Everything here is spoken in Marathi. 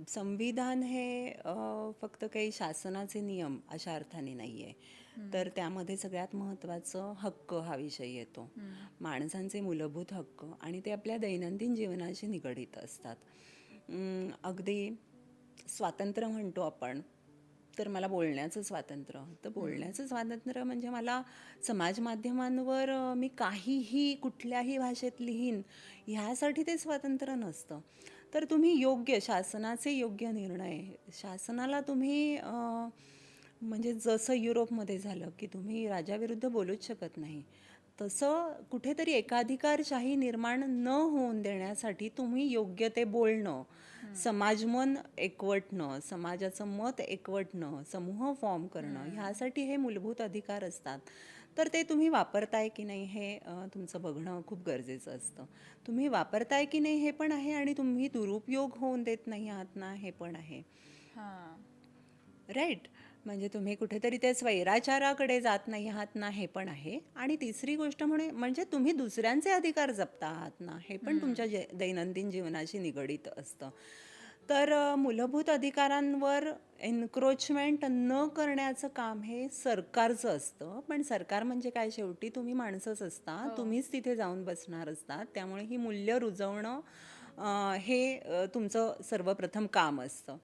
संविधान हे फक्त काही शासनाचे नियम अशा अर्थाने नाही आहे. तर त्यामध्ये सगळ्यात महत्त्वाचं हक्क हा विषय येतो. माणसांचे मूलभूत हक्क आणि ते आपल्या दैनंदिन जीवनाशी निगडीत असतात. अगदी स्वातंत्र्य म्हणतो आपण, तर मला बोलण्याचं स्वातंत्र्य. तर बोलण्याचं स्वातंत्र्य म्हणजे मला समाज माध्यमांवर मी काहीही कुठल्याही भाषेत लिहीन ह्यासाठी ते स्वातंत्र्य नसतं. तर तुम्ही योग्य शासनाचे योग्य निर्णय शासनाला तुम्ही म्हणजे जसं युरोपमध्ये झालं की तुम्ही राजाविरुद्ध बोलूच शकत नाही, तसं कुठेतरी एकाधिकारशाही निर्माण न होऊन देण्यासाठी तुम्ही योग्य ते बोलणं, समाजमन एकवटणं, समाजाचं मत एकवटणं, समूह फॉर्म करणं, ह्यासाठी हे मूलभूत अधिकार असतात. तर ते तुम्ही वापरताय की नाही हे तुमचं बघणं खूप गरजेचं असतं. तुम्ही वापरताय की नाही हे पण आहे आणि तुम्ही दुरुपयोग होऊन देत नाही आहात ना हे पण आहे. हां. राईट. म्हणजे तुम्ही कुठेतरी ते स्वैराचाराकडे जात नाही आहात ना हे पण आहे. आणि तिसरी गोष्ट म्हणजे तुम्ही दुसऱ्यांचे अधिकार जपता आहात ना हे पण तुमच्या दैनंदिन जीवनाशी निगडीत असतं. तर मूलभूत अधिकारांवर एन्क्रोचमेंट न करण्याचं काम हे सरकारचं असतं. पण सरकार म्हणजे काय, शेवटी तुम्ही माणसंच असता, हो. तुम्हीच तिथे जाऊन बसणार असतात. त्यामुळे ही मूल्य रुजवणं हे तुमचं सर्वप्रथम काम असतं.